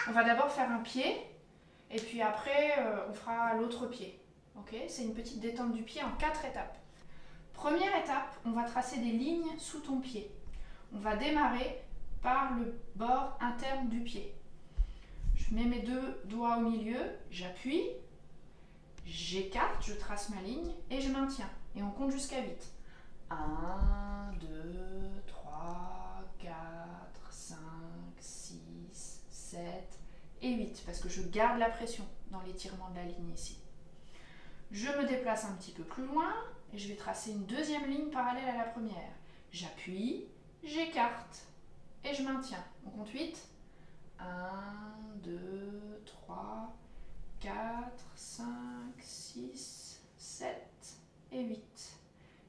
On va d'abord faire un pied et puis après on fera l'autre pied. Okay, c'est une petite détente du pied en 4 étapes. Première étape, on va tracer des lignes sous ton pied. On va démarrer par le bord interne du pied. Je mets mes 2 doigts au milieu, j'appuie, j'écarte, je trace ma ligne et je maintiens. Et on compte jusqu'à 8. 1, 2, 3, 4, 5, 6, 7 et 8. Parce que je garde la pression dans l'étirement de la ligne ici. Je me déplace un petit peu plus loin et je vais tracer une deuxième ligne parallèle à la première. J'appuie, j'écarte et je maintiens. On compte 8. 1, 2, 3, 4, 5, 6, 7 et 8.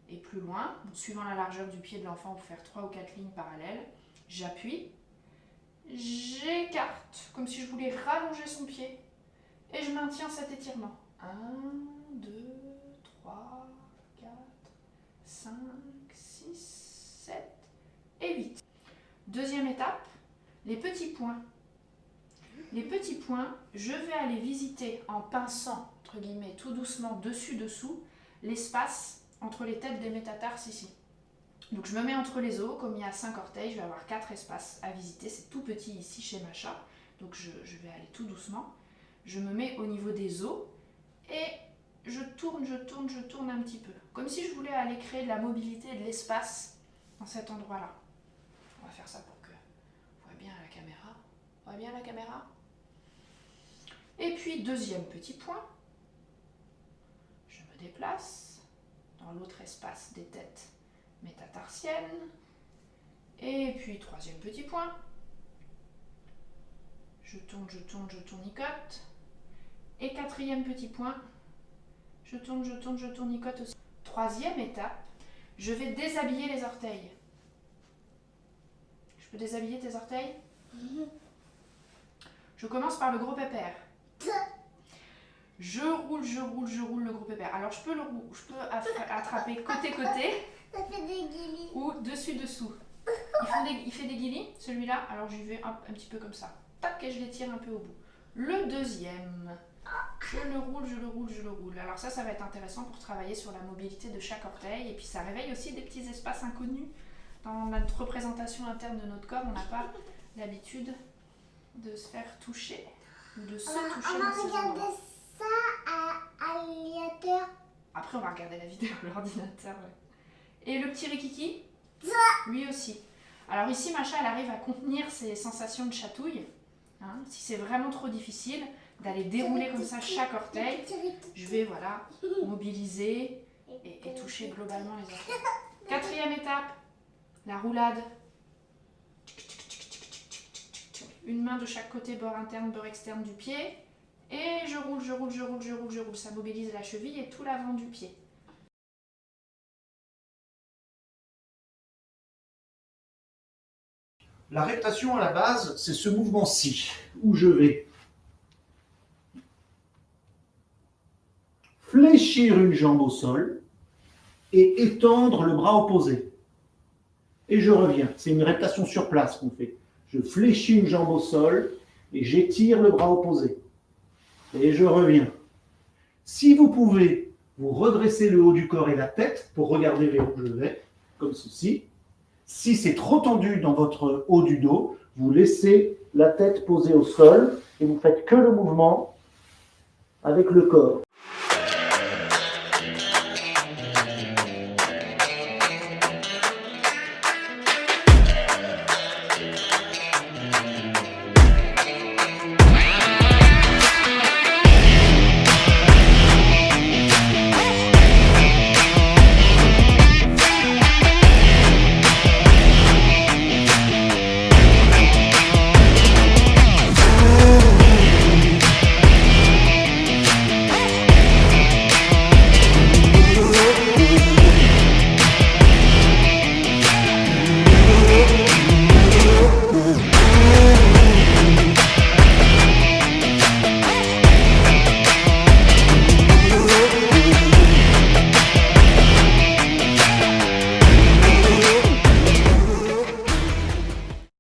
Et plus loin, suivant la largeur du pied de l'enfant, on peut faire 3 ou 4 lignes parallèles. J'appuie, j'écarte, comme si je voulais rallonger son pied. Et je maintiens cet étirement. 1, 2, 3, 4, 5, 6, 7 et 8. Deuxième étape, les petits points. Les petits points, je vais aller visiter en pinçant, entre guillemets, tout doucement, dessus-dessous, l'espace entre les têtes des métatarses ici. Donc je me mets entre les os, comme il y a 5 orteils, je vais avoir 4 espaces à visiter. C'est tout petit ici chez Macha, donc je vais aller tout doucement. Je me mets au niveau des os et je tourne un petit peu. Comme si je voulais aller créer de la mobilité et de l'espace dans cet endroit-là. On va faire ça pour que on voit bien la caméra. On voit bien la caméra. Et puis deuxième petit point. Je me déplace dans l'autre espace des têtes métatarsiennes. Et puis troisième petit point. Je tournicote. Et quatrième petit point. Je tournicote aussi. Troisième étape, je vais déshabiller les orteils. Je peux déshabiller tes orteils? Je commence par le gros pépère. Je roule le gros pépère. Alors je peux attraper côté-côté ou dessus-dessous. Il fait des guilis, celui-là. Alors j'y vais un petit peu comme ça. Tac, et je l'étire un peu au bout. Le deuxième, je le roule. Alors ça va être intéressant pour travailler sur la mobilité de chaque orteil. Et puis ça réveille aussi des petits espaces inconnus. Dans notre représentation interne de notre corps, on n'a pas l'habitude de se faire toucher ou de se toucher. On va regarder ça à l'ordinateur. Après, on va regarder la vidéo à l'ordinateur. Ouais. Et le petit Rikiki, lui aussi. Alors ici, Macha, elle arrive à contenir ses sensations de chatouille. Hein, si c'est vraiment trop difficile d'aller dérouler comme ça chaque orteil, je vais mobiliser et toucher globalement les orteils. Quatrième étape, la roulade. Une main de chaque côté, bord interne, bord externe du pied. Et je roule. Ça mobilise la cheville et tout l'avant du pied. La reptation à la base, c'est ce mouvement-ci, où je vais fléchir une jambe au sol et étendre le bras opposé. Et je reviens. C'est une reptation sur place qu'on fait. Je fléchis une jambe au sol et j'étire le bras opposé. Et je reviens. Si vous pouvez, vous redressez le haut du corps et la tête pour regarder vers où je vais, comme ceci. Si c'est trop tendu dans votre haut du dos, vous laissez la tête posée au sol et vous faites que le mouvement avec le corps.